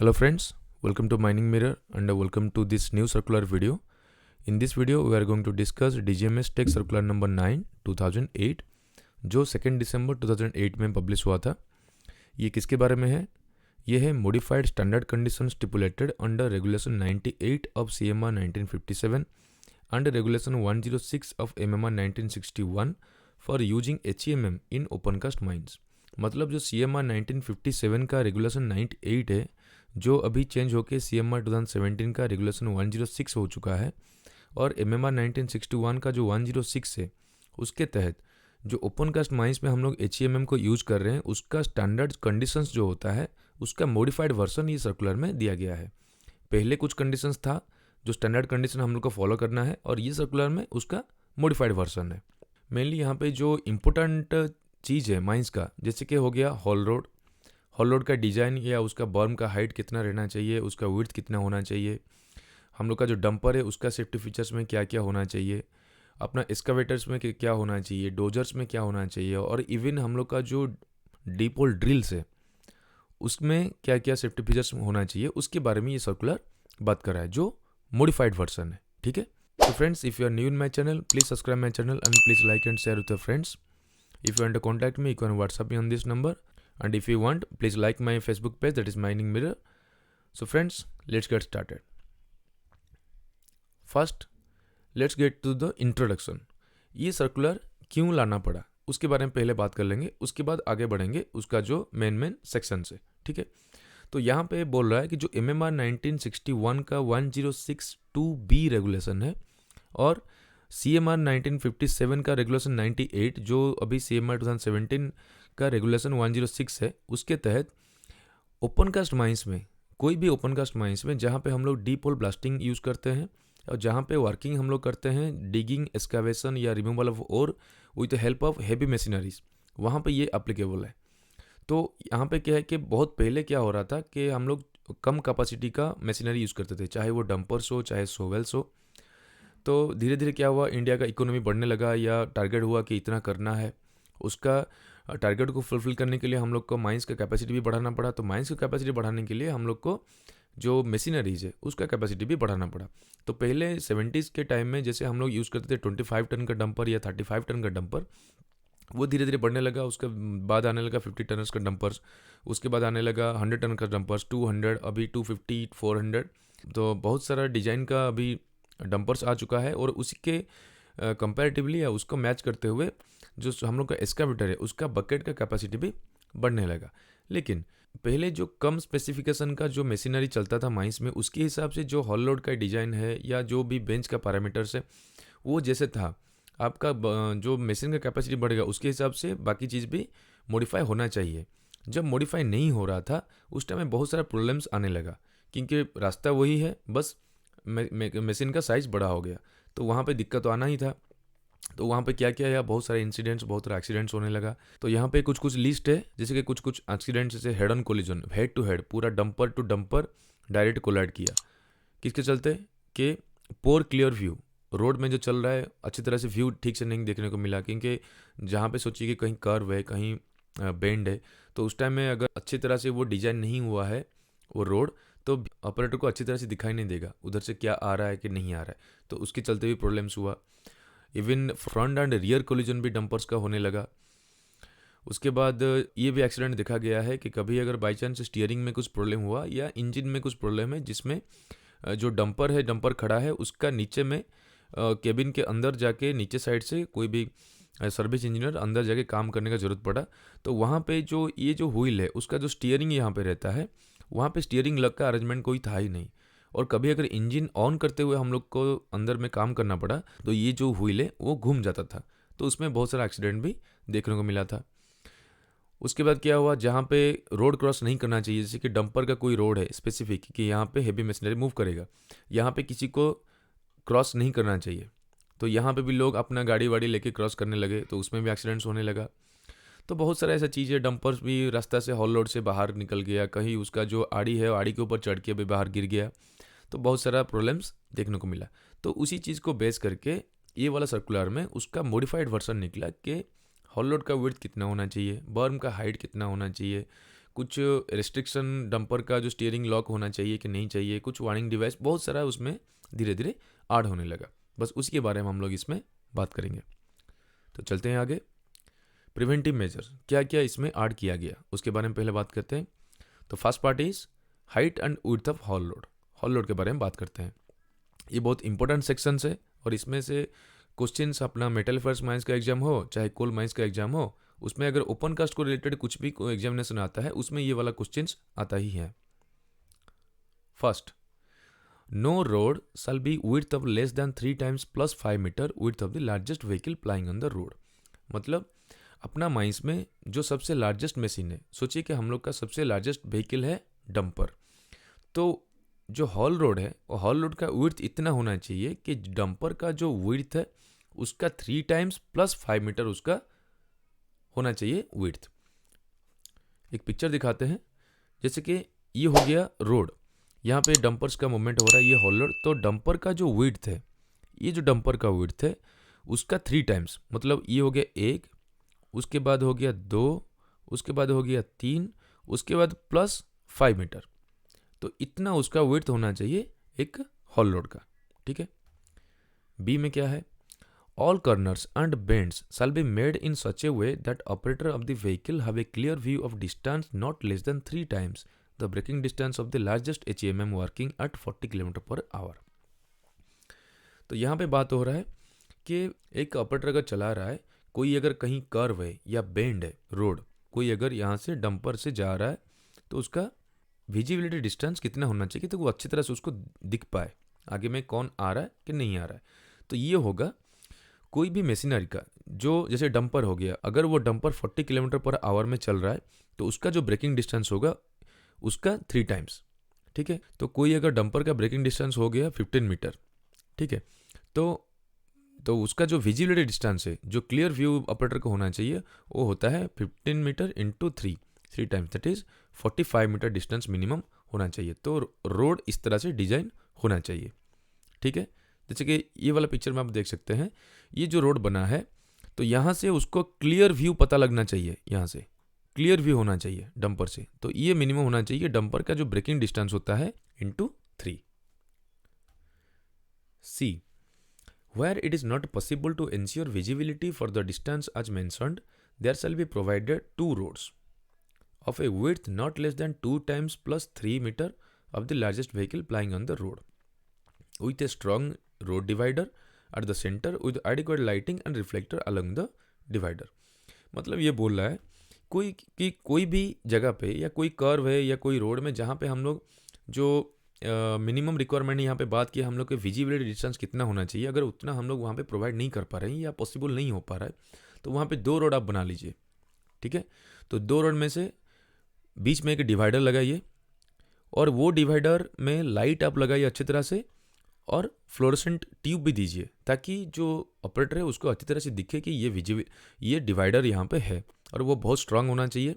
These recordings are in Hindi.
Hello friends, welcome to Mining Mirror and welcome to this new circular video. In this video we are going to discuss DGMS Tech Circular number 9 2008 जो 2 दिसंबर 2008 में पब्लिश हुआ था। ये किसके बारे में है? ये है modified standard condition stipulated under regulation 98 of CMR 1957 and regulation 106 of MMR 1961 for using HEMM in opencast mines. मतलब जो CMR 1957 का रेगुलेशन 98 है जो अभी चेंज होके CMR 2017 का रेगुलेशन 106 हो चुका है, और MMR 1961 का जो 106 है उसके तहत जो ओपनकास्ट माइंस में हम लोग HEMM को यूज कर रहे हैं उसका स्टैंडर्ड कंडीशंस जो होता है उसका मॉडिफाइड वर्जन ये सर्कुलर में दिया गया है। पहले कुछ कंडीशंस था जो स्टैंडर्ड कंडीशन हम लोग को फॉलो करना है, और ये सर्कुलर में उसका मॉडिफाइड वर्जन है। मेनली यहाँ पे जो इम्पोर्टेंट चीज़ है माइंस का, जैसे कि हो गया हॉल रोड का डिज़ाइन या उसका बर्म का हाइट कितना रहना चाहिए, उसका विड्थ कितना होना चाहिए, हम लोग का जो डंपर है उसका सेफ्टी फीचर्स में क्या क्या होना चाहिए, अपना एक्सकावेटर्स में क्या होना चाहिए, डोजर्स में क्या होना चाहिए, और इवन हम लोग का जो डीप होल ड्रिल्स है उसमें क्या क्या सेफ्टी फीचर्स होना चाहिए, उसके बारे में ये सर्कुलर बात कर रहा है जो मॉडिफाइड वर्जन है। ठीक है, तो friends, if you are new in my channel please subscribe my channel and please like and share with your friends. If you want to contact me, you can WhatsApp me on this number. And if you want, please like my Facebook page, that is Mining Mirror. So friends, let's get started. First, let's get to the introduction. ये सर्कुलर क्यों लाना पड़ा उसके बारे में पहले बात कर लेंगे, उसके बाद आगे बढ़ेंगे उसका जो मेन सेक्शन से। ठीक है, तो यहाँ पे बोल रहा है कि जो MMR 1961 का 1062B रेगुलेशन है और CMR 1957 का रेगुलेशन 98 जो अभी CMR 2017 का रेगुलेशन 106 है, उसके तहत ओपनकास्ट माइंस में, कोई भी ओपनकास्ट माइंस में जहाँ पे हम लोग डीप होल ब्लास्टिंग यूज़ करते हैं और जहाँ पे वर्किंग हम लोग करते हैं डिगिंग, एक्सकावेशन या removal of ore with the help of heavy machineries, वहाँ पे ये एप्लीकेबल है। तो यहाँ पे क्या है कि बहुत पहले क्या हो रहा था कि हम लोग कम कैपेसिटी का मशीनरी यूज़ करते थे, चाहे वो डंपर्स हो चाहे सोवेल्स हो। तो धीरे धीरे क्या हुआ, इंडिया का इकोनॉमी बढ़ने लगा या टारगेट हुआ कि इतना करना है, उसका टारगेट को फुलफिल करने के लिए हम लोग को माइंस का कैपेसिटी भी बढ़ाना पड़ा। तो माइंस की कैपेसिटी बढ़ाने के लिए हम लोग को जो मशीनरीज है उसका कैपेसिटी भी बढ़ाना पड़ा। तो पहले 70s के टाइम में जैसे हम लोग यूज़ करते थे 25 टन का डंपर या 35 टन का डंपर, वो धीरे धीरे बढ़ने लगा। उसके बाद आने लगा 50 टनर्स का डंपर्स, उसके बाद आने लगा 100 टन का डंपर्स, 200, अभी 250, 400। तो बहुत सारा डिज़ाइन का अभी डंपर्स आ चुका है, और उसी के कंपैरेटिवली या उसको मैच करते हुए जो हम लोग का एक्सकावेटर है उसका बकेट का कैपेसिटी भी बढ़ने लगा। लेकिन पहले जो कम स्पेसिफिकेशन का जो मशीनरी चलता था माइंस में, उसके हिसाब से जो हॉल लोड का डिज़ाइन है या जो भी बेंच का पैरामीटर्स है वो जैसे था, आपका जो मशीन का कैपेसिटी बढ़ेगा उसके हिसाब से बाकी चीज़ भी मॉडिफाई होना चाहिए। जब मॉडिफाई नहीं हो रहा था उस टाइम में बहुत सारा प्रॉब्लम्स आने लगा, क्योंकि रास्ता वही है, बस मशीन का साइज़ बड़ा हो गया, तो वहाँ पे दिक्कत तो आना ही था। तो वहाँ पे क्या क्या है, बहुत सारे इंसिडेंट्स, बहुत सारे एक्सीडेंट्स होने लगा। तो यहाँ पे कुछ लिस्ट है, जैसे कि कुछ एक्सीडेंट्स, जैसे head on collision, head to head, पूरा dumper to dumper direct collide किया। किसके चलते? कि पोर क्लियर व्यू, रोड में जो चल रहा है अच्छी तरह से व्यू ठीक से नहीं देखने को मिला, क्योंकि जहाँ पे सोचिए कि कहीं कर्व है, कहीं बेंड है, तो उस टाइम में अगर अच्छी तरह से वो डिज़ाइन नहीं हुआ है वो रोड, तो ऑपरेटर को अच्छी तरह से दिखाई नहीं देगा उधर से क्या आ रहा है कि नहीं आ रहा है, तो उसके चलते भी प्रॉब्लम्स हुआ। Even front end rear collision भी डंपर्स का होने लगा। उसके बाद ये भी एक्सीडेंट देखा गया है कि कभी अगर बाई चांस स्टीयरिंग में कुछ प्रॉब्लम हुआ या इंजन में कुछ प्रॉब्लम है, जिसमें जो डंपर है, डंपर खड़ा है, उसका नीचे में केबिन के अंदर जाके नीचे साइड से कोई भी सर्विस इंजीनियर अंदर जाके काम करने का ज़रूरत पड़ा, तो वहाँ पे जो ये जो व्हील है उसका जो स्टीयरिंग यहाँ पे रहता है, वहाँ पे स्टीयरिंग लग का अरेंजमेंट कोई था ही नहीं, और कभी अगर इंजन ऑन करते हुए हम लोग को अंदर में काम करना पड़ा तो ये जो व्हील है वो घूम जाता था। तो उसमें बहुत सारा एक्सीडेंट भी देखने को मिला था। उसके बाद क्या हुआ, जहाँ पे रोड क्रॉस नहीं करना चाहिए, जैसे कि डंपर का कोई रोड है स्पेसिफिक कि यहाँ पे हेवी मशीनरी मूव करेगा, यहाँ पे किसी को क्रॉस नहीं करना चाहिए, तो यहाँ पे भी लोग अपना गाड़ी वाड़ी लेके क्रॉस करने लगे, तो उसमें भी एक्सीडेंट्स होने लगा। तो बहुत सारा ऐसा चीज़ है, डंपर्स भी रास्ता से हॉल लोड से बाहर निकल गया, कहीं उसका जो आड़ी है आड़ी के ऊपर चढ़ के भी बाहर गिर गया, तो बहुत सारा प्रॉब्लम्स देखने को मिला। तो उसी चीज़ को बेस करके ये वाला सर्कुलर में उसका मॉडिफाइड वर्जन निकला कि हॉल लोड का विड्थ कितना होना चाहिए, बर्म का हाइट कितना होना चाहिए, कुछ रिस्ट्रिक्शन डंपर का जो स्टीयरिंग लॉक होना चाहिए कि नहीं चाहिए, कुछ वार्निंग डिवाइस, बहुत सारा उसमें धीरे धीरे ऐड होने लगा। बस उसी के बारे में हम लोग इसमें बात करेंगे। तो चलते हैं आगे। प्रिवेंटिव मेजर्स क्या क्या इसमें ऐड किया गया उसके बारे में पहले बात करते हैं। तो first part is height and width of hall load. Hall load के बारे में बात करते हैं। ये बहुत इंपॉर्टेंट सेक्शंस है और इसमें से क्वेश्चंस अपना मेटल फर्स्ट माइंस का एग्जाम हो चाहे कोल माइंस का एग्जाम हो, उसमें अगर ओपन कास्ट को रिलेटेड कुछ भी एग्जामिनेशन आता है उसमें ये वाला क्वेश्चंस आता ही है। First, no road shall be width of less than 3 times + 5 metre width of the largest vehicle plying on the road. मतलब अपना माइंस में जो सबसे लार्जेस्ट मशीन है, सोचिए कि हम लोग का सबसे लार्जेस्ट व्हीकल है डंपर, तो जो हॉल रोड है वो हॉल रोड का विड्थ इतना होना चाहिए कि डंपर का जो विड्थ है उसका 3 times + 5 मीटर उसका होना चाहिए विड्थ। एक पिक्चर दिखाते हैं। जैसे कि ये हो गया रोड, यहाँ पे डंपर्स का मूवमेंट हो रहा है, ये हॉल रोड। तो डंपर का जो विड्थ है, ये जो डंपर का विड्थ है उसका 3 times, मतलब ये हो गया 1, उसके बाद हो गया 2, उसके बाद हो गया 3, उसके बाद +5 मीटर। तो इतना उसका विड्थ होना चाहिए एक हॉल रोड का। ठीक है। बी में क्या है, all corners and bends shall be made in such a way that operator of the vehicle have a clear view of distance not less than 3 times the braking distance of the largest HMM working at 40 km/h। तो यहाँ पे बात हो रहा है कि एक ऑपरेटर अगर चला रहा है, कोई अगर कहीं कर्व है या बेंड है रोड, कोई अगर यहाँ से डंपर से जा रहा है तो उसका विजिबिलिटी डिस्टेंस कितना होना चाहिए तो वो अच्छी तरह से उसको दिख पाए आगे में कौन आ रहा है कि नहीं आ रहा है। तो ये होगा कोई भी मशीनरी का, जो जैसे डंपर हो गया, अगर वो डंपर 40 km/h में चल रहा है तो उसका जो ब्रेकिंग डिस्टेंस होगा उसका 3 times। ठीक है। तो कोई अगर डंपर का ब्रेकिंग डिस्टेंस हो गया 15 मीटर, ठीक है, तो उसका जो विजिबिलिटी डिस्टेंस है, जो क्लियर व्यू ऑपरेटर को होना चाहिए, वो होता है 15 metre into 3 times, that is 45 metre distance minimum होना चाहिए। तो रोड इस तरह से डिजाइन होना चाहिए। ठीक है। जैसे कि ये वाला पिक्चर में आप देख सकते हैं, ये जो रोड बना है तो यहाँ से उसको क्लियर व्यू पता लगना चाहिए, यहाँ से क्लियर व्यू होना चाहिए डंपर से। तो ये मिनिमम होना चाहिए डंपर का जो ब्रेकिंग डिस्टेंस होता है into 3। See, where it is not possible to ensure visibility for the distance as mentioned, there shall be provided 2 roads of a width not less than 2 times + 3 meter of the largest vehicle plying on the road, with a strong road divider at the center with adequate lighting and reflector along the divider। मतलब ये बोल रहा है कोई भी जगह पे या कोई कर्व है या कोई रोड में जहाँ पे हम लोग जो मिनिमम रिक्वायरमेंट यहाँ पे बात की हम लोग के विजिबिलिटी डिस्टेंस कितना होना चाहिए, अगर उतना हम लोग वहाँ पे प्रोवाइड नहीं कर पा रहे हैं या पॉसिबल नहीं हो पा रहा है तो वहाँ पे 2 रोड आप बना लीजिए। ठीक है। तो 2 रोड में से बीच में एक डिवाइडर लगाइए और वो डिवाइडर में लाइट आप लगाइए अच्छी तरह से और फ्लोरेसेंट ट्यूब भी दीजिए ताकि जो ऑपरेटर है उसको अच्छी तरह से दिखे कि ये डिवाइडर यहाँ पे है और वो बहुत स्ट्रांग होना चाहिए।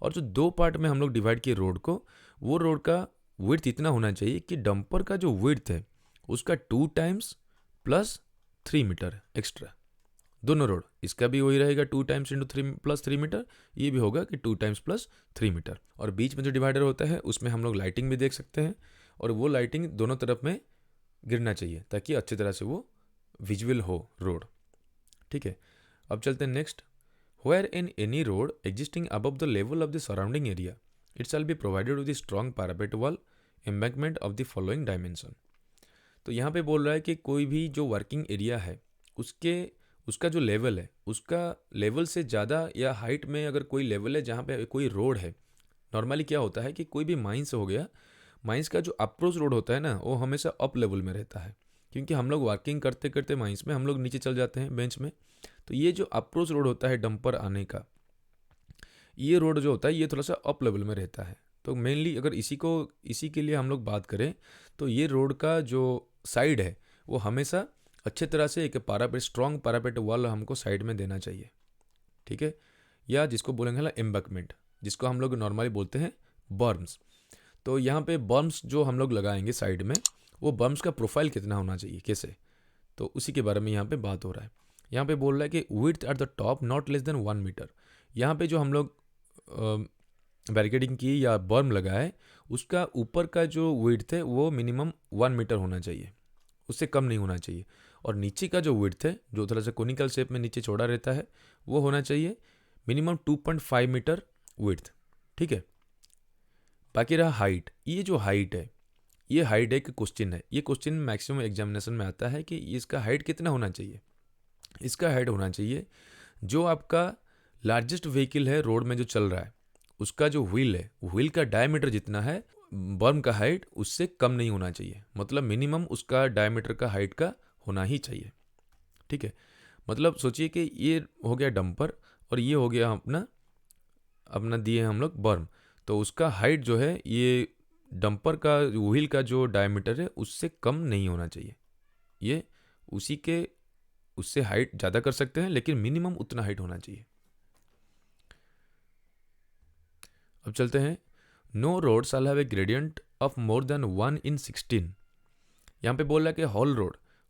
और जो 2 पार्ट में हम लोग डिवाइड किए रोड को, वो रोड का विड्थ इतना होना चाहिए कि डंपर का जो विड्थ है उसका 2 times + 3 मीटर एक्स्ट्रा। दोनों रोड, इसका भी वही रहेगा 2 times × 3 + 3 मीटर, ये भी होगा कि 2 times + 3 मीटर। और बीच में जो डिवाइडर होता है उसमें हम लोग लाइटिंग भी देख सकते हैं और वो लाइटिंग दोनों तरफ में गिरना चाहिए ताकि अच्छी तरह से वो विजुअल हो रोड। ठीक है। अब चलते हैं next. Where in any road existing above the level of the surrounding area, it shall be provided with a strong parapet wall embankment of the following dimension। तो यहाँ पे बोल रहा है कि कोई भी जो वर्किंग एरिया है उसका जो लेवल है, उसका लेवल से ज़्यादा या हाइट में अगर कोई लेवल है जहाँ पे कोई रोड है। नॉर्मली क्या होता है कि कोई भी माइंस हो गया, माइंस का जो अप्रोच रोड होता है ना वो हमेशा अप लेवल में रहता है, क्योंकि हम लोग वर्किंग करते करते माइंस में हम लोग नीचे चल जाते हैं बेंच में। तो ये जो अप्रोच रोड होता है डंपर आने का, ये रोड जो होता है ये थोड़ा सा अप लेवल में रहता है। तो मेनली अगर इसी के लिए हम लोग बात करें तो ये रोड का जो साइड है वो हमेशा अच्छे तरह से एक स्ट्रॉन्ग पैरापेट वॉल हमको साइड में देना चाहिए। ठीक है। या जिसको बोलेंगे ना एम्बैंकमेंट, जिसको हम लोग नॉर्मली बोलते हैं बर्म्स। तो यहाँ पे बर्म्स जो हम लोग लगाएंगे साइड में, वो बर्म्स का प्रोफाइल कितना होना चाहिए कैसे, तो उसी के बारे में यहाँ पे बात हो रहा है। यहाँ पे बोल रहा है कि width at the top not less than 1 metre. यहाँ पे जो हम लोग बैरिकेडिंग की या बर्म लगा है, उसका ऊपर का जो विड्थ है वो मिनिमम 1 मीटर होना चाहिए, उससे कम नहीं होना चाहिए। और नीचे का जो विड्थ है, जो थोड़ा सा कोनिकल शेप में नीचे चौड़ा रहता है, वो होना चाहिए मिनिमम 2.5 मीटर विड्थ। ठीक है। बाकी रहा हाइट। ये जो हाइट है, ये हाइट एक क्वेश्चन है। ये क्वेश्चन मैक्सिमम एग्जामिनेशन में आता है कि इसका हाइट कितना होना चाहिए। इसका हाइट होना चाहिए जो आपका लार्जेस्ट व्हीकल है रोड में जो चल रहा है, उसका जो व्हील है, व्हील का डायमीटर जितना है, बर्म का हाइट उससे कम नहीं होना चाहिए। मतलब मिनिमम उसका डायमीटर का हाइट का होना ही चाहिए। ठीक है। मतलब सोचिए कि ये हो गया डंपर और ये हो गया अपना अपना दिए हम लोग बर्म। तो उसका हाइट जो है, ये डंपर का व्हील का जो डायमीटर है उससे कम नहीं होना चाहिए। ये उसी के उससे हाइट ज़्यादा कर सकते हैं, लेकिन मिनिमम उतना हाइट होना चाहिए। अब चलते हैं। No road shall have a gradient of more than 1/16। यहाँ पे बोल रहा है कि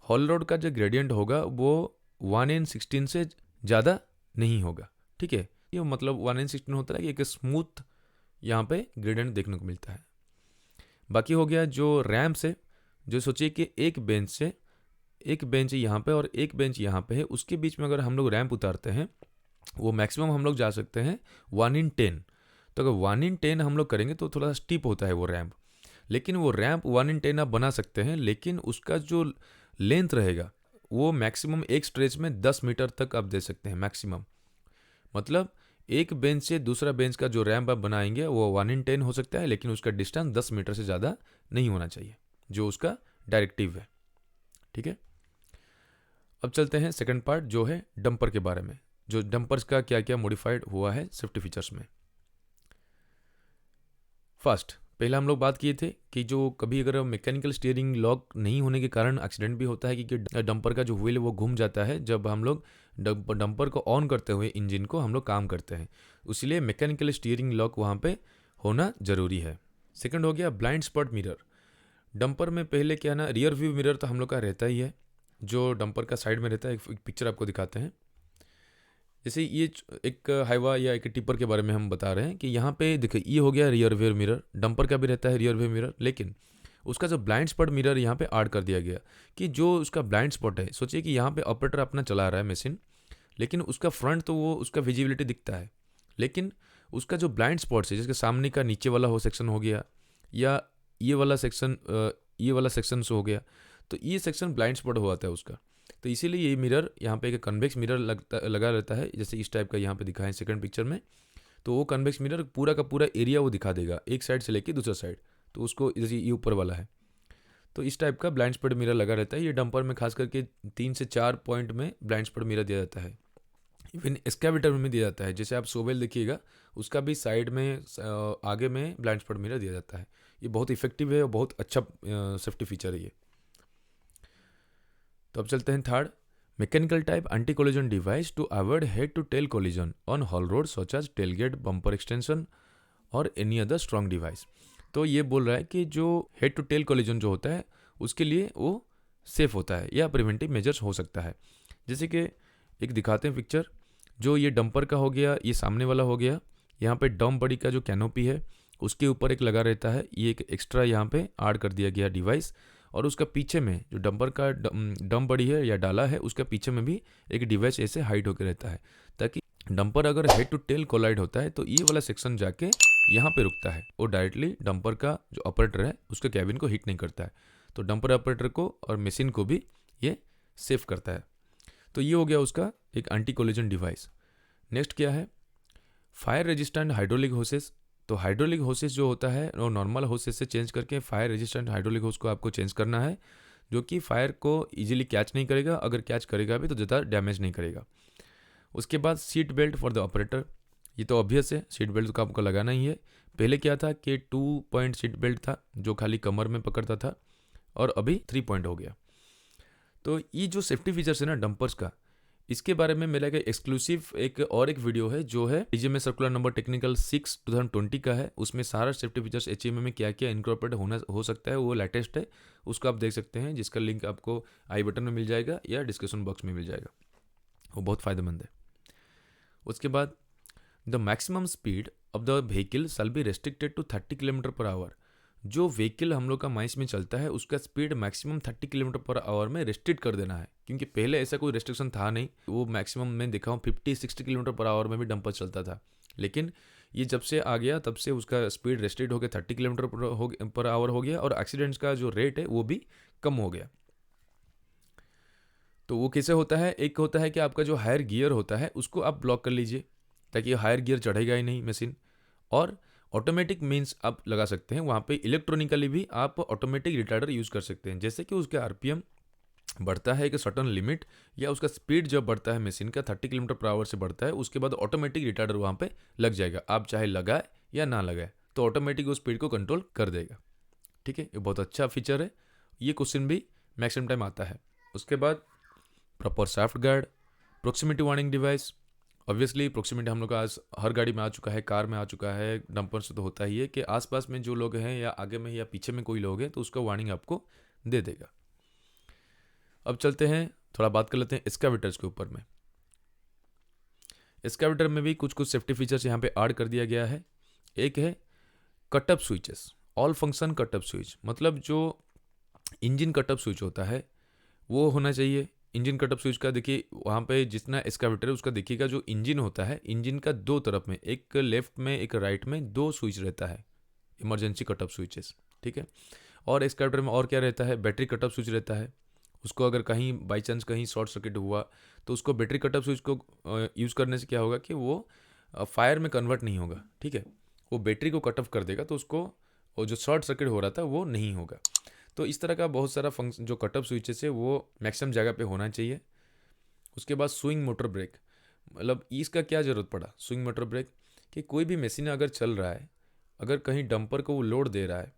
हॉल रोड का जो ग्रेडियंट होगा वो 1/16 से ज़्यादा नहीं होगा। ठीक है। ये मतलब 1/16 होता है कि एक स्मूथ यहाँ पे ग्रेडियंट देखने को मिलता है। बाकी हो गया जो रैम्प से, जो सोचिए कि एक बेंच यहाँ पे और एक बेंच यहाँ पे है, उसके बीच में अगर हम लोग रैंप उतारते हैं, वो मैक्सिमम हम लोग जा सकते हैं 1/10। तो अगर 1/10 हम लोग करेंगे तो थोड़ा सा स्टीप होता है वो रैंप, लेकिन वो रैंप 1/10 आप बना सकते हैं, लेकिन उसका जो लेंथ रहेगा वो मैक्सिमम एक स्ट्रेच में 10 मीटर तक आप दे सकते हैं मैक्सिमम। मतलब एक बेंच से दूसरा बेंच का जो रैंप आप बनाएंगे वो 1/10 हो सकता है, लेकिन उसका डिस्टेंस 10 मीटर से ज़्यादा नहीं होना चाहिए, जो उसका डायरेक्टिव है। ठीक है। अब चलते हैं सेकंड पार्ट जो है डंपर के बारे में, जो डंपर्स का क्या क्या मॉडिफाइड हुआ है सेफ्टी फीचर्स में। फर्स्ट, पहला हम लोग बात किए थे कि जो कभी अगर मैकेनिकल स्टीयरिंग लॉक नहीं होने के कारण एक्सीडेंट भी होता है, क्योंकि डंपर का जो व्हील है वो घूम जाता है जब हम लोग डंपर को ऑन करते हुए इंजन को हम लोग काम करते हैं, इसलिए मैकेनिकल स्टीयरिंग लॉक वहाँ पे होना ज़रूरी है। सेकंड हो गया ब्लाइंड स्पॉट मिरर। डंपर में पहले क्या ना, रियर व्यू मिरर तो हम लोग का रहता ही है, जो डंपर का साइड में रहता है। एक पिक्चर आपको दिखाते हैं। जैसे ये एक हाईवा या एक टिपर के बारे में हम बता रहे हैं कि यहाँ पे देखिए ये हो गया रियर व्यू मिरर, डंपर का भी रहता है रियर व्यू मिरर, लेकिन उसका जो ब्लाइंड स्पॉट मिरर यहाँ पे ऐड कर दिया गया कि जो उसका ब्लाइंड स्पॉट है, सोचिए कि यहाँ पे ऑपरेटर अपना चला रहा है मशीन, लेकिन उसका फ्रंट तो वो उसका विजिबिलिटी दिखता है, लेकिन उसका जो ब्लाइंड स्पॉट्स है, जिसके सामने का नीचे वाला हो सेक्शन हो गया या ये वाला सेक्शन हो गया, तो ये सेक्शन ब्लाइंड स्पॉट हो जाता है उसका। तो इसीलिए ये मिरर यहाँ पे एक कन्वेक्स मिरर लगा रहता है, जैसे इस टाइप का यहाँ पे दिखाएं सेकंड पिक्चर में। तो वो कन्वेक्स मिरर पूरा का पूरा एरिया वो दिखा देगा, एक साइड से लेके दूसरा साइड। तो उसको जैसे ये ऊपर वाला है, तो इस टाइप का ब्लाइंड स्पॉट मिरर लगा रहता है। ये डंपर में खास करके 3 से 4 पॉइंट में ब्लाइंड स्पॉट मिरर दिया जाता है। इवन एक्सकेवेटर में दिया जाता है, जैसे आप सोवेल देखिएगा उसका भी साइड में आगे में ब्लाइंड स्पॉट मिरर दिया जाता है। ये बहुत इफेक्टिव है और बहुत अच्छा सेफ्टी फीचर है ये। तो अब चलते हैं third, mechanical type anti collision device to avoid head to tail collision on haul road such as tailgate, bumper extension और एनी अदर स्ट्रॉन्ग डिवाइस। तो ये बोल रहा है कि जो हेड टू टेल कोलिजन जो होता है उसके लिए वो सेफ होता है या प्रिवेंटिव मेजर्स हो सकता है। जैसे कि एक दिखाते हैं पिक्चर, जो ये डंपर का हो गया, ये सामने वाला हो गया, यहाँ पे डम बडी का जो कैनोपी है उसके ऊपर एक लगा रहता है, ये एक एक्स्ट्रा यहाँ पे ऐड कर दिया गया डिवाइस। और उसका पीछे में जो डंपर का डम बडी है या डाला है, उसका पीछे में भी एक डिवाइस ऐसे हाइड होकर रहता है, ताकि डंपर अगर हेड टू टेल कोलाइड होता है तो ये वाला सेक्शन जाके यहाँ पे रुकता है, वो डायरेक्टली डंपर का जो ऑपरेटर है उसके कैबिन को हिट नहीं करता है। तो डंपर ऑपरेटर को और मशीन को भी ये सेफ करता है। तो ये हो गया उसका एक एंटी कोलिजन डिवाइस। नेक्स्ट क्या है, फायर रेजिस्टेंट हाइड्रोलिक होसेस। तो हाइड्रोलिक होसेस जो होता है वो नॉर्मल होसेस से चेंज करके फायर रेजिस्टेंट हाइड्रोलिक होस को आपको चेंज करना है, जो कि फायर को इजीली कैच नहीं करेगा, अगर कैच करेगा भी तो ज़्यादा डैमेज नहीं करेगा। उसके बाद seat belt for the operator. ये तो ऑब्वियस है, सीट बेल्ट तो आपको लगाना ही है। पहले क्या था कि 2 पॉइंट सीट बेल्ट था जो खाली कमर में पकड़ता था, और अभी 3 पॉइंट हो गया। तो ये जो सेफ्टी फीचर्स है ना डंपर्स का, इसके बारे में मेरा एक एक्सक्लूसिव एक वीडियो है जो है DGMA सर्कुलर नंबर टेक्निकल 6 2020 का है। उसमें सारा सेफ्टी फीचर्स HMA में क्या क्या इनकॉर्पोरेट हो सकता है, वो लेटेस्ट है, उसको आप देख सकते हैं, जिसका लिंक आपको आई बटन में मिल जाएगा या डिस्क्रिप्शन बॉक्स में मिल जाएगा। वो बहुत फ़ायदेमंद है। उसके बाद the maximum speed of the vehicle shall be restricted to 30 kilometre per hour. जो व्हीकल हम लोग का माइंस में चलता है उसका speed maximum 30 kilometre per hour में रेस्ट्रिक्ट कर देना है, क्योंकि पहले ऐसा कोई रेस्ट्रिक्शन था नहीं। वो मैक्सिमम मैं देखा हूँ 50-60 किलोमीटर पर आवर में भी डंपर चलता था, लेकिन ये जब से आ गया तब से उसका स्पीड रेस्ट्रिक्ट होकर 30 किलोमीटर पर आवर हो गया, और एक्सीडेंट्स का जो रेट है वो भी कम हो गया। तो वो कैसे होता है, एक होता है कि आपका जो हायर गियर होता है उसको आप ब्लॉक कर लीजिए ताकि हायर गियर चढ़ेगा ही नहीं मशीन। और ऑटोमेटिक मीन्स आप लगा सकते हैं, वहाँ पे इलेक्ट्रॉनिकली भी आप ऑटोमेटिक रिटार्डर यूज़ कर सकते हैं। जैसे कि उसके आरपीएम बढ़ता है एक सर्टन लिमिट, या उसका स्पीड जब बढ़ता है मशीन का 30 किलोमीटर पर आवर से बढ़ता है, उसके बाद ऑटोमेटिक रिटार्डर वहाँ पे लग जाएगा। आप चाहे लगाए या ना लगाए तो ऑटोमेटिक वो स्पीड को कंट्रोल कर देगा। ठीक है, ये बहुत अच्छा फीचर है। ये क्वेश्चन भी मैक्सिमम टाइम आता है। उसके बाद proper shaft guard, proximity warning device. Obviously proximity हम लोग का आज हर गाड़ी में आ चुका है, कार में आ चुका है, डंपर से तो होता ही है कि आसपास में जो लोग हैं या आगे में या पीछे में कोई लोग हैं तो उसका वार्निंग आपको दे देगा। अब चलते हैं, थोड़ा बात कर लेते हैं एक्सकावेटर्स के ऊपर में। एक्सकावेटर में भी कुछ कुछ सेफ्टी फीचर्स यहाँ पे ऐड कर दिया गया है। एक है cut up switches, all function cut up switch, मतलब जो इंजन कटअप स्विच होता है वो होना चाहिए। इंजन कटअप स्विच का देखिए वहाँ पे जितना एक्सकावेटर है उसका देखिएगा, जो इंजन होता है इंजन का दो तरफ में, एक लेफ्ट में एक राइट में, दो स्विच रहता है, इमरजेंसी कटअप स्विचेस। ठीक है, और एक्सकावेटर में और क्या रहता है, बैटरी कटअप स्विच रहता है। उसको अगर कहीं बाई चांस कहीं शॉर्ट सर्किट हुआ तो उसको बैटरी कटअप स्विच को यूज़ करने से क्या होगा कि वो फायर में कन्वर्ट नहीं होगा। ठीक है, वो बैटरी को कट ऑफ कर देगा, तो उसको वो जो शॉर्ट सर्किट हो रहा था वो नहीं होगा। तो इस तरह का बहुत सारा फंक्शन जो कटअप स्विचेस है वो मैक्सिमम जगह पे होना चाहिए। उसके बाद स्विंग मोटर ब्रेक, मतलब इसका क्या ज़रूरत पड़ा स्विंग मोटर ब्रेक, कि कोई भी मशीन अगर चल रहा है, अगर कहीं डंपर को वो लोड दे रहा है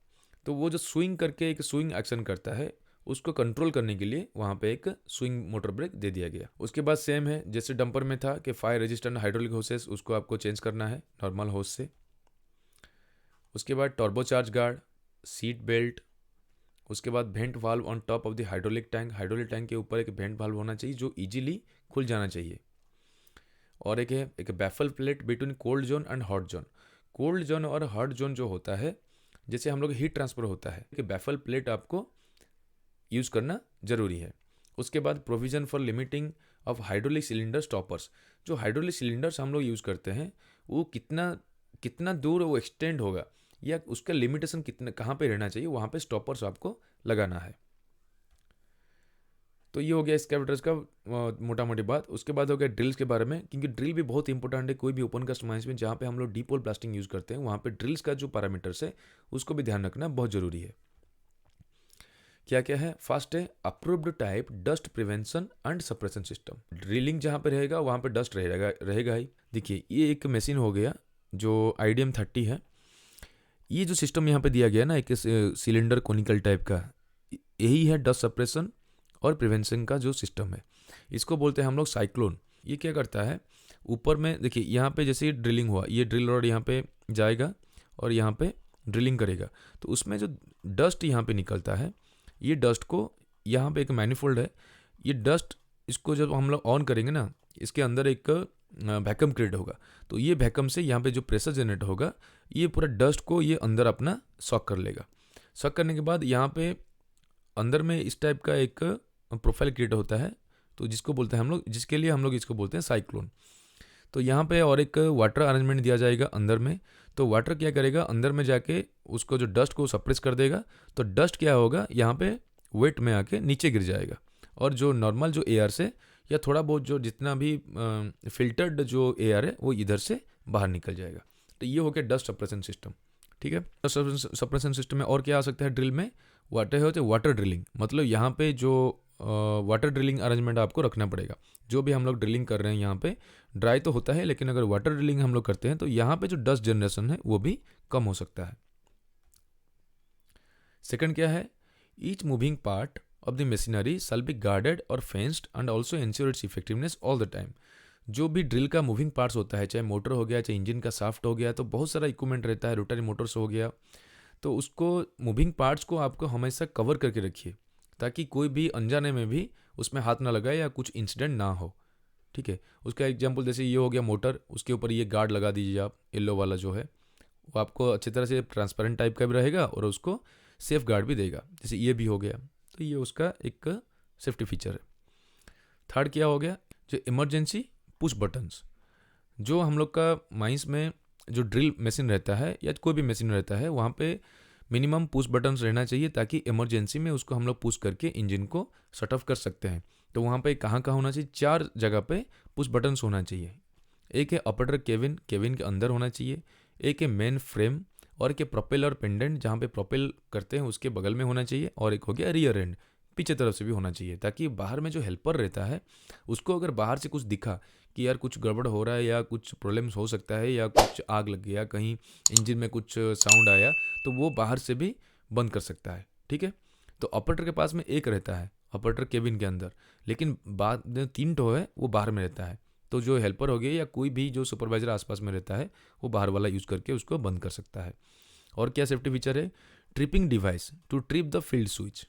तो वो जो स्विंग करके एक स्विंग एक्शन करता है उसको कंट्रोल करने के लिए वहाँ पे एक स्विंग मोटर ब्रेक दे दिया गया। उसके बाद सेम है जैसे डंपर में था कि फायर रेजिस्टेंट हाइड्रोलिक होसेस, उसको आपको चेंज करना है नॉर्मल होस से। उसके बाद टर्बोचार्ज गार्ड, सीट बेल्ट। उसके बाद vent valve on top of the hydraulic tank, hydraulic tank के ऊपर एक वेंट वाल्व होना चाहिए जो इजीली खुल जाना चाहिए। और एक है एक baffle plate between cold zone and hot zone. Cold zone और हॉट जोन जो होता है, जैसे हम लोग हीट ट्रांसफर होता है, कि बैफल प्लेट आपको यूज़ करना ज़रूरी है। उसके बाद provision for limiting of hydraulic cylinder stoppers, जो हाइड्रोलिक सिलेंडर्स हम लोग यूज़ करते हैं वो कितना दूर वो एक्सटेंड होगा या उसका लिमिटेशन कितना कहाँ पे रहना चाहिए, वहाँ पे स्टॉपर्स आपको लगाना है। तो ये हो गया एक्सकावेटर्स का मोटा मोटी बात। उसके बाद हो गया ड्रिल्स के बारे में, क्योंकि ड्रिल भी बहुत इंपॉर्टेंट है कोई भी ओपन कास्ट माइंस में जहाँ पे हम लोग डीप होल ब्लास्टिंग यूज़ करते हैं, वहाँ पे ड्रिल्स का जो पैरामीटर्स है उसको भी ध्यान रखना बहुत ज़रूरी है। क्या क्या है, फर्स्ट है approved type dust prevention and suppression system. Drilling जहाँ पे रहेगा वहाँ पे डस्ट रहेगा ही। देखिए ये एक मशीन हो गया जो IDM 30 है। ये जो सिस्टम यहाँ पे दिया गया ना, एक सिलेंडर कोनिकल टाइप का, यही है डस्ट सप्रेशन और प्रिवेंशन का जो सिस्टम है। इसको बोलते हैं हम लोग साइक्लोन। ये क्या करता है, ऊपर में देखिए यहाँ पे जैसे ड्रिलिंग हुआ, ये ड्रिल रॉड यहाँ पे जाएगा और यहाँ पे ड्रिलिंग करेगा, तो उसमें जो डस्ट यहाँ पे निकलता है, ये डस्ट को यहाँ पे एक मैनिफोल्ड है, ये डस्ट इसको जब हम लोग ऑन करेंगे ना, इसके अंदर एक वैक्यूम क्रिएट होगा, तो ये वैक्यूम से यहाँ पे जो प्रेशर जनरेट होगा ये पूरा डस्ट को ये अंदर अपना सॉक कर लेगा। सॉक करने के बाद यहाँ पे अंदर में इस टाइप का एक प्रोफाइल क्रिएट होता है, तो जिसको बोलते हैं हम लोग, जिसके लिए हम लोग इसको बोलते हैं साइक्लोन। तो यहाँ पे और एक वाटर अरेंजमेंट दिया जाएगा अंदर में, तो वाटर क्या करेगा अंदर में जाके उसको जो डस्ट को सप्रेस कर देगा, तो डस्ट क्या होगा यहाँ पे वेट में आके नीचे गिर जाएगा, और जो नॉर्मल जो एयर से या थोड़ा बहुत जो जितना भी फिल्टर्ड जो एयर है वो इधर से बाहर निकल जाएगा। तो ये हो गया डस्ट सप्रेशन सिस्टम। ठीक है, डस्ट सप्रेशन सिस्टम में और क्या आ सकता है ड्रिल में, वाटर ड्रिलिंग, मतलब यहाँ पे जो वाटर ड्रिलिंग अरेंजमेंट आपको रखना पड़ेगा। जो भी हम लोग ड्रिलिंग कर रहे हैं यहाँ पे ड्राई तो होता है, लेकिन अगर वाटर ड्रिलिंग हम लोग करते हैं तो यहाँ पे जो डस्ट जनरेशन है वो भी कम हो सकता है। सेकंड क्या है, each moving part of the machinery shall be guarded और fenced and also ensure its effectiveness all the time. जो भी ड्रिल का मूविंग पार्ट्स होता है, चाहे मोटर हो गया, चाहे इंजन का शाफ्ट हो गया, तो बहुत सारा इक्विपमेंट रहता है, रोटरी मोटर्स हो गया, तो उसको मूविंग पार्ट्स को आपको हमेशा कवर करके रखिए ताकि कोई भी अनजाने में भी उसमें हाथ ना लगाए या कुछ इंसिडेंट ना हो। ठीक है। उसका एग्जांपल जैसे ये हो गया मोटर, उसके ऊपर ये गार्ड लगा दीजिए आप, येलो वाला जो है वो आपको अच्छी तरह से ट्रांसपेरेंट टाइप का भी रहेगा और उसको सेफ गार्ड भी देगा। जैसे ये भी हो गया, तो ये उसका एक सेफ्टी फीचर है। थर्ड क्या हो गया, जो इमरजेंसी पुश बटन्स। जो हम लोग का माइंस में जो ड्रिल मशीन रहता है या कोई भी मशीन रहता है, वहाँ पे मिनिमम पुश बटन्स रहना चाहिए ताकि इमरजेंसी में उसको हम लोग पुश करके इंजन को शट ऑफ कर सकते हैं। तो वहाँ पे कहाँ कहाँ होना चाहिए, 4 जगह पे पुश बटन्स होना चाहिए। एक है ऑपरेटर केबिन, केबिन के अंदर होना चाहिए। एक है मेन फ्रेम, और एक है प्रोपेल और पेंडेंट, जहाँ पे प्रोपेल करते हैं उसके बगल में होना चाहिए। और एक हो गया रियर एंड, पीछे तरफ से भी होना चाहिए, ताकि बाहर में जो हेल्पर रहता है उसको अगर बाहर से कुछ दिखा कि यार कुछ गड़बड़ हो रहा है या कुछ प्रॉब्लम्स हो सकता है या कुछ आग लग गया, कहीं इंजन में कुछ साउंड आया, तो वो बाहर से भी बंद कर सकता है। ठीक है। तो ऑपरेटर के पास में एक रहता है ऑपरेटर केबिन के अंदर, लेकिन बाद में 3 ठो है वो बाहर में रहता है। तो जो हेल्पर हो गया या कोई भी जो सुपरवाइजर आसपास में रहता है वो बाहर वाला यूज़ करके उसको बंद कर सकता है। और क्या सेफ्टी फीचर है, tripping device to trip the field switch.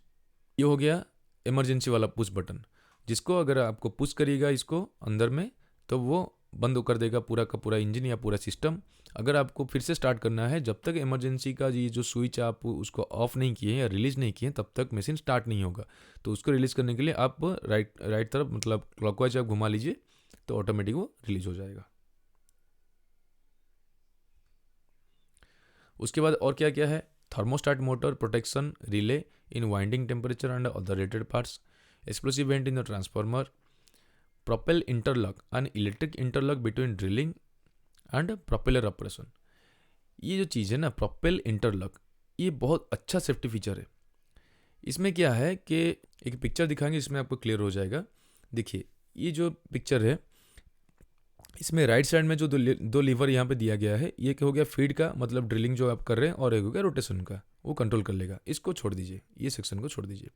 ये हो गया इमरजेंसी वाला पुश बटन, जिसको अगर आपको पुश करिएगा इसको अंदर में, तो वो बंद कर देगा पूरा का पूरा इंजन या पूरा सिस्टम। अगर आपको फिर से स्टार्ट करना है, जब तक इमरजेंसी का ये जो स्विच आप उसको ऑफ नहीं किए या रिलीज नहीं किए, तब तक मशीन स्टार्ट नहीं होगा। तो उसको रिलीज करने के लिए आप राइट तरफ मतलब क्लॉकवाइज आप घुमा लीजिए, तो ऑटोमेटिक वो रिलीज हो जाएगा। उसके बाद और क्या क्या है, thermostat motor protection relay in winding temperature and other related parts, explosive went in the transformer, propel interlock and electric interlock between drilling and propeller operation. ये जो चीज़ है ना प्रोपेल इंटरलॉक, ये बहुत अच्छा सेफ्टी फीचर है। इसमें क्या है कि एक पिक्चर दिखाएंगे, इसमें आपको क्लियर हो जाएगा। देखिए ये जो पिक्चर है, इसमें राइट साइड में जो दो लीवर यहाँ पे दिया गया है, ये क्या हो गया फीड का, मतलब ड्रिलिंग जो आप कर रहे हैं, और एक हो गया रोटेशन का, वो कंट्रोल कर लेगा। इसको छोड़ दीजिए, ये सेक्शन को छोड़ दीजिए।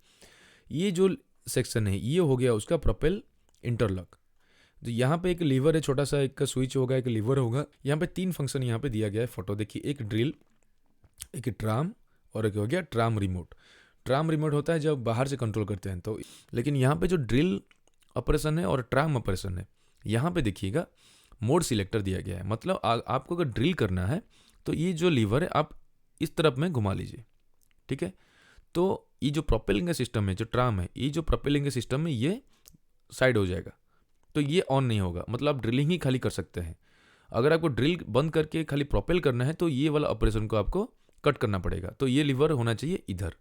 ये जो सेक्शन है ये हो गया उसका प्रोपेल इंटरलॉक। तो यहाँ पे एक लीवर है, छोटा सा एक का स्विच होगा, एक लीवर होगा। यहाँ पे 3 फंक्शन यहाँ पे दिया गया है, फोटो देखिए, एक ड्रिल, एक ट्राम, और एक हो गया ट्राम रिमोट। ट्राम रिमोट होता है जब बाहर से कंट्रोल करते हैं तो, लेकिन यहाँ पे जो ड्रिल ऑपरेशन है और ट्राम ऑपरेशन है, यहाँ पे देखिएगा मोड सिलेक्टर दिया गया है। मतलब आपको अगर ड्रिल करना है तो ये जो लीवर है आप इस तरफ में घुमा लीजिए। ठीक है। तो ये जो प्रोपेलिंग का सिस्टम है, जो ट्राम है, ये जो प्रोपेलिंग का सिस्टम है, ये साइड हो जाएगा, तो ये ऑन नहीं होगा। मतलब आप ड्रिलिंग ही खाली कर सकते हैं। अगर आपको ड्रिल बंद करके खाली प्रोपेल करना है तो ये वाला ऑपरेशन को आपको कट करना पड़ेगा। तो ये लीवर होना चाहिए इधर,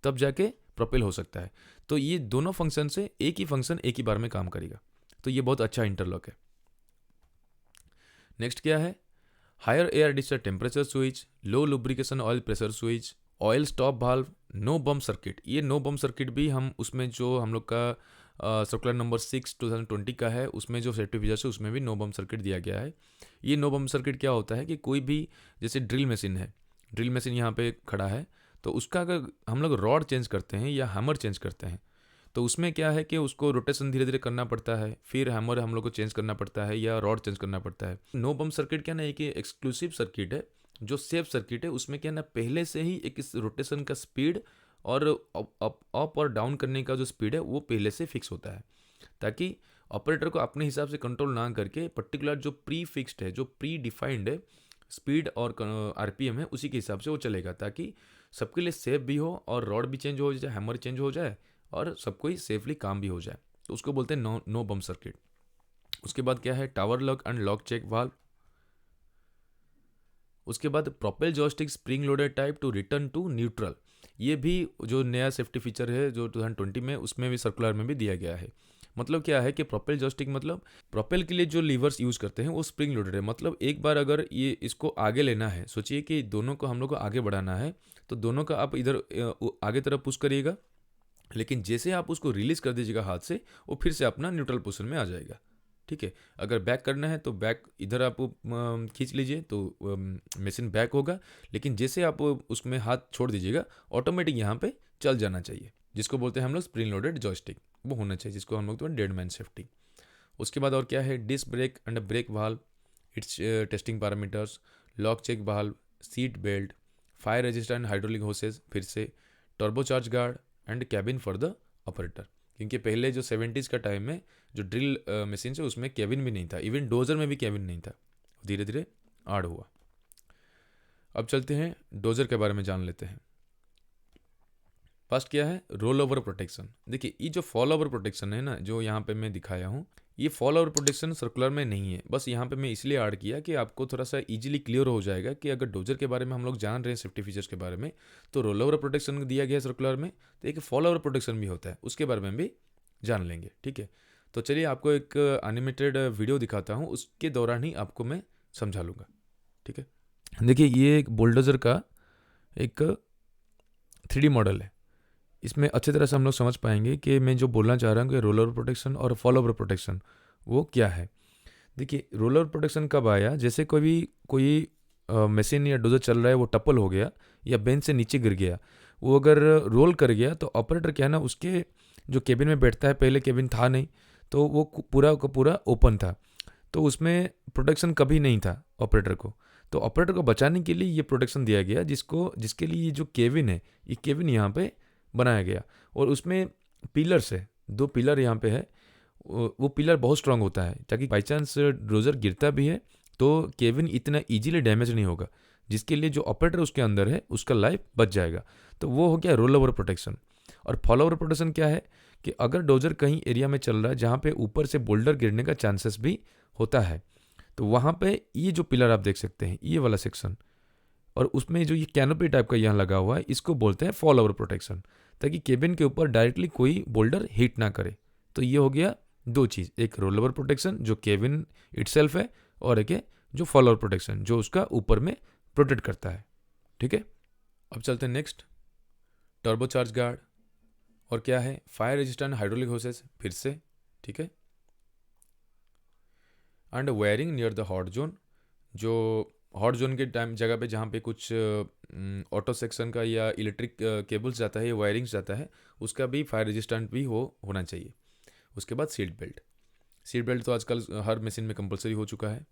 तब जाके प्रोपेल हो सकता है। तो ये दोनों फंक्शन से एक ही फंक्शन एक ही बार में काम करेगा। तो ये बहुत अच्छा इंटरलॉक है। नेक्स्ट क्या है, higher air discharge temperature switch, low lubrication oil pressure switch, oil stop valve, no bum circuit. ये नो बम सर्किट भी हम उसमें जो हम लोग का सर्कुलर नंबर 6 2020 का है, उसमें जो सेफ्टी फीचर्स है उसमें भी नो बम सर्किट दिया गया है। ये नो बम सर्किट क्या होता है कि कोई भी जैसे ड्रिल मशीन है, ड्रिल मशीन यहाँ पे खड़ा है, तो उसका अगर हम लोग रॉड चेंज करते हैं या हैमर चेंज करते हैं, तो उसमें क्या है कि उसको रोटेशन धीरे धीरे करना पड़ता है, फिर हैमर हम लोग को चेंज करना पड़ता है या रॉड चेंज करना पड़ता है। नो बम सर्किट क्या ना, एक एक्सक्लूसिव सर्किट है, जो सेफ सर्किट है। उसमें क्या ना पहले से ही एक इस रोटेशन का स्पीड और अप और डाउन करने का जो स्पीड है वो पहले से फिक्स होता है, ताकि ऑपरेटर को अपने हिसाब से कंट्रोल ना करके पर्टिकुलर जो प्री फिक्स्ड है, जो प्री डिफाइंड है स्पीड और आरपीएम है, उसी के हिसाब से वो चलेगा, ताकि सबके लिए सेफ भी हो और रॉड भी चेंज हो जाए, हैमर चेंज हो जाए और सबको ही सेफली काम भी हो जाए। तो उसको बोलते हैं नो बम सर्किट। उसके बाद क्या है, tower lock and lock check valve. उसके बाद propel joystick spring loaded type to return to neutral. ये भी जो नया सेफ्टी फीचर है जो 2020 में, उसमें भी सर्कुलर में भी दिया गया है। मतलब क्या है कि प्रोपेल जॉयस्टिक मतलब प्रोपेल के लिए जो लीवर्स यूज़ करते हैं वो स्प्रिंग लोडेड है। मतलब एक बार अगर ये इसको आगे लेना है, सोचिए कि दोनों को हम लोग को आगे बढ़ाना है, तो दोनों का आप इधर आगे तरफ पुश करिएगा, लेकिन जैसे आप उसको रिलीज कर दीजिएगा हाथ से, वो फिर से अपना न्यूट्रल पोजीशन में आ जाएगा। ठीक है। अगर बैक करना है तो बैक इधर आप खींच लीजिए तो मशीन बैक होगा, लेकिन जैसे आप उसमें हाथ छोड़ दीजिएगा ऑटोमेटिक यहाँ पे चल जाना चाहिए, जिसको बोलते हैं हम लोग स्प्रिंग लोडेड जॉयस्टिक, वो होना चाहिए, जिसको हम लोग तो डेड मैन सेफ्टी। उसके बाद और क्या है, disc brake and brake valve, it's testing parameters, lock check valve, seat belt, fire resistant hydraulic hoses, फिर से turbocharge guard and cabin for the operator. क्योंकि पहले जो 70s का टाइम में जो ड्रिल मशीन है उसमें केबिन भी नहीं था, इवन डोजर में भी केबिन नहीं था, धीरे धीरे ऐड हुआ। अब चलते हैं डोजर के बारे में जान लेते हैं। फर्स्ट क्या है, रोल ओवर प्रोटेक्शन। देखिए ये जो फॉल ओवर प्रोटेक्शन है ना, जो यहाँ पे मैं दिखाया हूँ, ये फॉल ओवर प्रोटेक्शन सर्कुलर में नहीं है। बस यहाँ पे मैं इसलिए ऐड किया कि आपको थोड़ा सा इजीली क्लियर हो जाएगा कि अगर डोजर के बारे में हम लोग जान रहे हैं सेफ्टी फीचर्स के बारे में, तो रोल ओवर प्रोटेक्शन दिया गया है सर्कुलर में, तो एक फॉल ओवर प्रोटेक्शन भी होता है, उसके बारे में भी जान लेंगे। ठीक है, तो चलिए आपको एक एनिमेटेड वीडियो दिखाता हूँ, उसके दौरान ही आपको मैं समझा लूँगा। ठीक है, देखिए ये एक बुलडोजर का एक 3D मॉडल है। इसमें अच्छी तरह से हम लोग समझ पाएंगे कि मैं जो बोलना चाह रहा हूँ कि रोल ओवर प्रोटेक्शन और फॉल ओवर प्रोटेक्शन वो क्या है। देखिए रोल ओवर प्रोटेक्शन कब आया, जैसे कोई मशीन या डोजर चल रहा है, वो टप्पल हो गया या बेंच से नीचे गिर गया, वो अगर रोल कर गया तो ऑपरेटर क्या है ना, उसके जो केबिन में बैठता है, पहले केबिन था नहीं, तो वो पूरा का पूरा ओपन था, तो उसमें प्रोटेक्शन कभी नहीं था ऑपरेटर को। तो ऑपरेटर को बचाने के लिए ये प्रोटेक्शन दिया गया, जिसके लिए ये जो केबिन है, ये केबिन यहाँ पे बनाया गया, और उसमें पिलर्स है, 2 पिलर यहाँ पे है। वो पिलर बहुत स्ट्रांग होता है, ताकि बाई चांस डोजर गिरता भी है तो केबिन इतना इजीली डैमेज नहीं होगा, जिसके लिए जो ऑपरेटर उसके अंदर है उसका लाइफ बच जाएगा। तो वो हो गया रोल ओवर प्रोटेक्शन। और फॉल ओवर प्रोटेक्शन क्या है कि अगर डोजर कहीं एरिया में चल रहा है जहाँ पे ऊपर से बोल्डर गिरने का चांसेस भी होता है, तो वहाँ पे ये जो पिलर आप देख सकते हैं, ये वाला सेक्शन, और उसमें जो ये कैनोपी टाइप का यहाँ लगा हुआ है, इसको बोलते हैं फॉल ओवर प्रोटेक्शन, ताकि केबिन के ऊपर डायरेक्टली कोई बोल्डर हिट ना करे। तो ये हो गया 2 चीज़, एक रोल ओवर प्रोटेक्शन जो केबिन इटसेल्फ है, और एक है जो फॉल ओवर प्रोटेक्शन जो उसका ऊपर में प्रोटेक्ट करता है। ठीक है, अब चलते हैं नेक्स्ट, टर्बोचार्ज गार्ड। और क्या है, फायर रेजिस्टेंट हाइड्रोलिक होसेस, फिर से। ठीक है, and wiring near the hot zone, जो हॉट जोन के टाइम जगह पे जहाँ पे कुछ ऑटो सेक्शन का या इलेक्ट्रिक केबल्स जाता है या वायरिंग्स जाता है, उसका भी फायर रेजिस्टेंट भी होना चाहिए। उसके बाद सीट बेल्ट तो आजकल हर मशीन में कंपलसरी हो चुका है।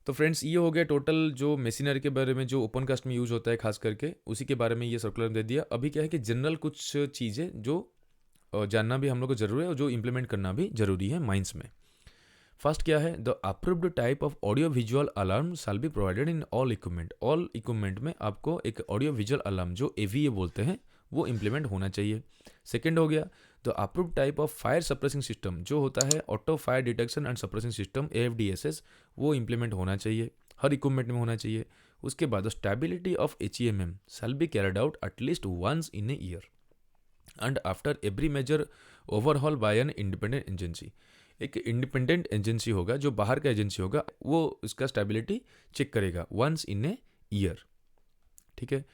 तो फ्रेंड्स ये हो गया टोटल जो मशीनरी के बारे में, जो ओपन कास्ट में यूज होता है खास करके, उसी के बारे में ये सर्कुलर दे दिया। अभी क्या है कि जनरल कुछ चीज़ें जो जानना भी हम लोग को जरूरी है और जो इम्प्लीमेंट करना भी जरूरी है माइंस में। फर्स्ट क्या है, the approved type of audio visual alarm shall be provided in all equipment में आपको एक ऑडियो विजुअल अलार्म जो AVA बोलते हैं वो इम्प्लीमेंट होना चाहिए। सेकंड हो गया, the approved type of fire suppressing system जो होता है auto fire detection and suppressing system AFDSS, वो इम्प्लीमेंट होना चाहिए, हर इक्विपमेंट में होना चाहिए। उसके बाद the stability of HEMM shall be carried out at least once in a year and after every major overhaul by an independent agency. एक इंडिपेंडेंट एजेंसी होगा, जो बाहर का एजेंसी होगा, वो इसका स्टेबिलिटी चेक करेगा वंस इन ए ईयर। ठीक है,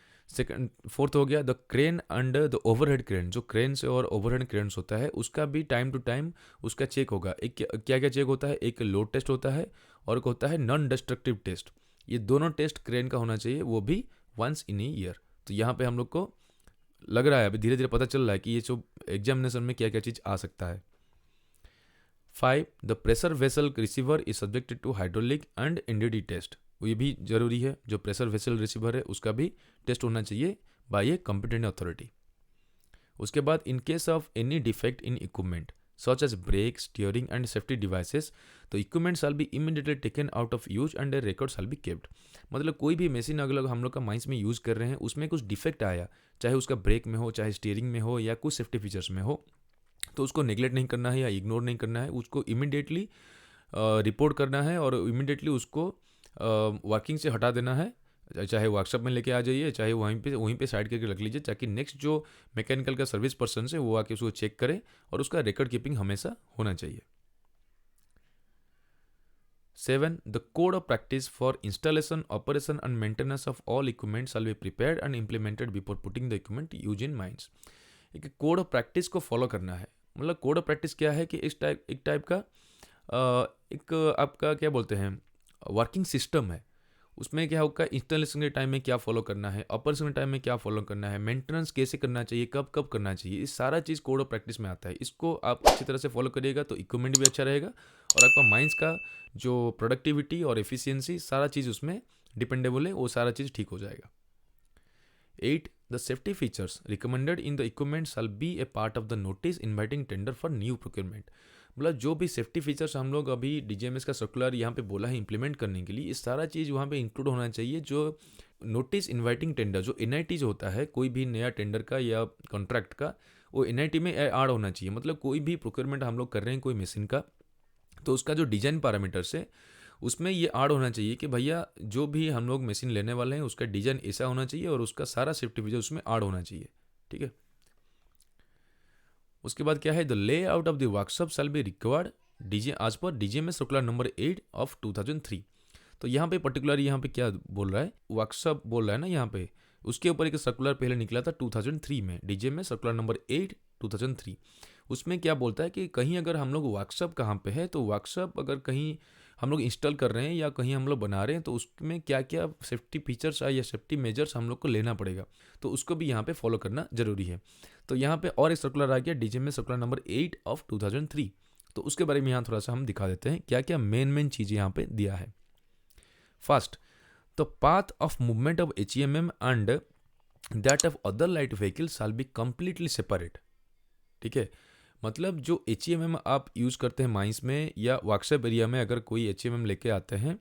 फोर्थ हो गया, the crane and the overhead crane, जो क्रेन से और ओवरहेड क्रेन्स होता है उसका भी टाइम टू टाइम उसका चेक होगा। एक क्या क्या चेक होता है, एक लोड टेस्ट होता है और एक होता है नॉन डिस्ट्रक्टिव टेस्ट। ये दोनों टेस्ट क्रेन का होना चाहिए, वो भी वंस इन ए ईयर। तो यहाँ पे हम लोग को लग रहा है, अभी धीरे धीरे पता चल रहा है कि ये जो एग्जामिनेशन में क्या क्या चीज़ आ सकता है। 5, the pressure vessel receiver is subjected to hydraulic and NDT test, ये भी जरूरी है। जो प्रेशर वेसल रिसीवर है उसका भी टेस्ट होना चाहिए बाय ए कॉम्पिटेंट अथॉरिटी। उसके बाद in case of any defect in equipment such as brake, steering and safety devices, तो equipment shall be immediately taken out of use and a record shall be kept. मतलब कोई भी मशीन अगर हम लोग का माइंस में यूज़ कर रहे हैं, उसमें कुछ डिफेक्ट आया, चाहे उसका ब्रेक में हो, चाहे स्टीयरिंग में हो, या कुछ सेफ्टी फीचर्स में हो, तो उसको नेग्लेक्ट नहीं करना है या इग्नोर नहीं करना है, उसको इमीडिएटली रिपोर्ट करना है और इमीडिएटली उसको वर्किंग से हटा देना है। चाहे वर्कशॉप में लेके आ जाइए, चाहे वहीं पे साइड करके रख लीजिए, ताकि नेक्स्ट जो मैकेनिकल का सर्विस पर्सन है वो आके उसको चेक करे, और उसका रिकॉर्ड कीपिंग हमेशा होना चाहिए। 7, the code of practice for installation, operation and maintenance of all equipment shall be prepared and implemented before putting the equipment use in mines. एक कोड ऑफ प्रैक्टिस को फॉलो करना है। मतलब कोड ऑफ प्रैक्टिस क्या है कि एक टाइप का एक आपका क्या बोलते हैं वर्किंग सिस्टम है। उसमें क्या होगा, इंस्टॉलेशन के टाइम में क्या फॉलो करना है, ऑपरेशन के टाइम में क्या फॉलो करना है, मेंटेनेंस कैसे करना चाहिए, कब कब करना चाहिए, इस सारा चीज़ कोड ऑफ प्रैक्टिस में आता है। इसको आप अच्छी तरह से फॉलो करिएगा तो इक्विपमेंट भी अच्छा रहेगा, और आपका माइंस का जो प्रोडक्टिविटी और एफिशिएंसी सारा चीज़ उसमें डिपेंडेबल है, वो सारा चीज़ ठीक हो जाएगा। 8, the safety features recommended in the equipment shall B A part of the notice inviting tender for new procurement. मतलब जो भी सेफ्टी फीचर्स हम लोग अभी डीजीएमएस का सर्कुलर यहाँ पे बोला है इंप्लीमेंट करने के लिए, ये सारा चीज़ वहाँ पे इंक्लूड होना चाहिए। जो नोटिस इन्वाइटिंग टेंडर, जो एनआईटी जो होता है कोई भी नया टेंडर का या कॉन्ट्रैक्ट का, वो एनआईटी में ऐड होना चाहिए। मतलब कोई भी प्रोक्योरमेंट हम लोग कर रहे हैं कोई मशीन का, तो उसका जो डिजाइन पैरामीटर्स है उसमें ये ऐड होना चाहिए कि भैया जो भी हम लोग मशीन लेने वाले हैं उसका डिजाइन ऐसा होना चाहिए और उसका सारा सेफ्टी फीचर उसमें ऐड होना चाहिए। ठीक है। उसके बाद क्या है, the layout of the workshop shall be required DJ आज पर डीजीएमएस सर्कुलर नंबर 8 ऑफ 2003। तो यहाँ पे पर्टिकुलर यहाँ पे क्या बोल रहा है, वर्कशॉप बोल रहा है ना यहाँ पे, उसके ऊपर एक सर्कुलर पहले निकला था 2003 में, डीजीएमएस सर्कुलर नंबर 8 2003। उसमें क्या बोलता है कि कहीं अगर हम लोग वर्कशॉप कहाँ पे है, तो वर्कशॉप अगर कहीं हम लोग इंस्टॉल कर रहे हैं या कहीं हम लोग बना रहे हैं, तो उसमें क्या क्या सेफ्टी फीचर्स या सेफ्टी मेजर्स हम लोग को लेना पड़ेगा, तो उसको भी यहाँ पे फॉलो करना जरूरी है। तो यहाँ पे और एक सर्कुलर आ गया डीजीएमएस सर्कुलर नंबर 8 ऑफ 2003। तो उसके बारे में यहाँ थोड़ा सा हम दिखा देते हैं क्या क्या मेन चीज़ें यहाँ पे दिया है। First, the path of movement of HEMM and that of other light vehicle shall be completely separate. ठीक है, मतलब जो HEMM आप यूज़ करते हैं माइंस में या वर्कशॉप एरिया में, अगर कोई HEMM लेके आते हैं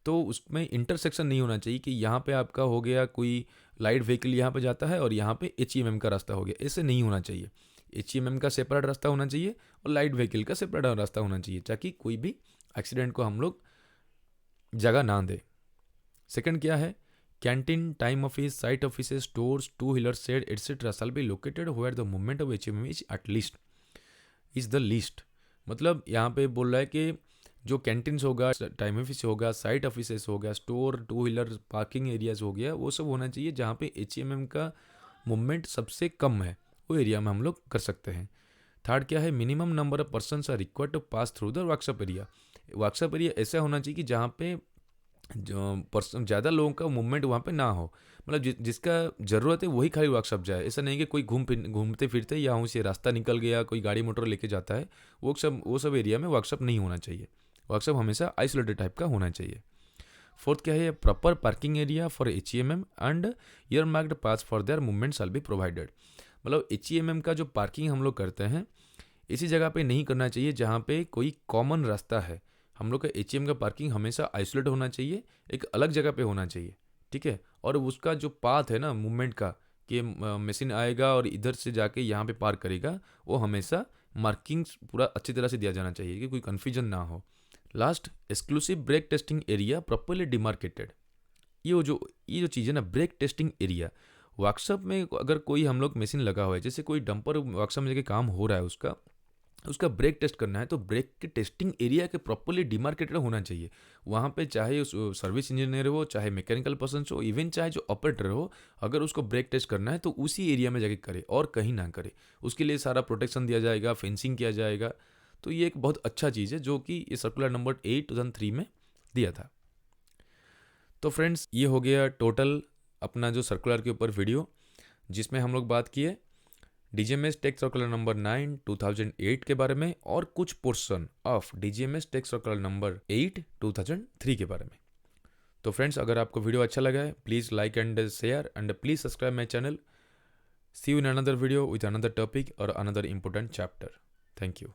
तो उसमें इंटरसेक्शन नहीं होना चाहिए कि यहाँ पे आपका हो गया कोई लाइट व्हीकल यहाँ पे जाता है और यहाँ पे HEMM का रास्ता हो गया, ऐसे नहीं होना चाहिए। HEMM का सेपरेट रास्ता होना चाहिए और लाइट व्हीकल का सेपरेट रास्ता होना चाहिए, ताकि कोई भी एक्सीडेंट को हम लोग जगह ना दे। सेकंड क्या है, canteen, time office, site office, stores, two wheeler shed etcetera shall be located where the movement of HEMM is at least is the least. मतलब यहाँ पे बोल रहा है कि जो कैंटीन्स होगा, टाइम ऑफिस होगा, साइट ऑफिस होगा, store, two wheeler parking areas हो गया, वो सब होना चाहिए जहाँ पे HEMM का मूवमेंट सबसे कम है, वो एरिया में हम लोग कर सकते हैं। थर्ड क्या है, minimum number of persons are required to pass through the workshop area. Workshop area ऐसा होना चाहिए कि जहाँ पे जो पर्सन ज़्यादा लोगों का मूवमेंट वहाँ पे ना हो, मतलब जिसका ज़रूरत है वही खाली वर्कशॉप जाए। ऐसा नहीं कि कोई घूमते फिरते यहाँ से रास्ता निकल गया, कोई गाड़ी मोटर लेके जाता है, वो सब एरिया में वर्कशॉप नहीं होना चाहिए। वर्कशॉप हमेशा आइसोलेटेड टाइप का होना चाहिए। फोर्थ क्या है, proper parking area for HEMM and year marked pass for their movement shall be provided. मतलब HEMM का जो पार्किंग हम लोग करते हैं इसी जगह पे नहीं करना चाहिए जहाँ पे कोई कॉमन रास्ता है। हम लोग का HEMM का पार्किंग हमेशा आइसोलेट होना चाहिए, एक अलग जगह पे होना चाहिए। ठीक है, और उसका जो पाथ है ना मूवमेंट का, कि मशीन आएगा और इधर से जाके यहाँ पे पार्क करेगा, वो हमेशा मार्किंग्स पूरा अच्छी तरह से दिया जाना चाहिए कि कोई कन्फ्यूजन ना हो। Last, exclusive brake testing area properly demarcated. ये जो चीज़ है ना, ब्रेक टेस्टिंग एरिया, वर्कशॉप में अगर कोई हम लोग मशीन लगा हुआ है, जैसे कोई डंपर वर्कशॉप में जाके काम हो रहा है, उसका ब्रेक टेस्ट करना है, तो ब्रेक के टेस्टिंग एरिया के प्रॉपरली डिमार्केटेड होना चाहिए। वहाँ पे चाहे उस सर्विस इंजीनियर हो, चाहे मैकेनिकल पर्सन हो, इवन चाहे जो ऑपरेटर हो, अगर उसको ब्रेक टेस्ट करना है तो उसी एरिया में जाके करे और कहीं ना करे। उसके लिए सारा प्रोटेक्शन दिया जाएगा, फेंसिंग किया जाएगा। तो ये एक बहुत अच्छा चीज़ है जो कि ये सर्कुलर नंबर 8 2003 में दिया था। तो फ्रेंड्स, ये हो गया टोटल अपना जो सर्कुलर के ऊपर वीडियो, जिसमें हम लोग बात किए डीजीएमएस टेक सर्कुलर नंबर 9 2008 के बारे में और कुछ portion of DGMS tech circular number 8 2003 के बारे में। तो फ्रेंड्स, अगर आपको वीडियो अच्छा लगा है, please like and share and please subscribe my channel. See you in another video with another topic और another important chapter. Thank you.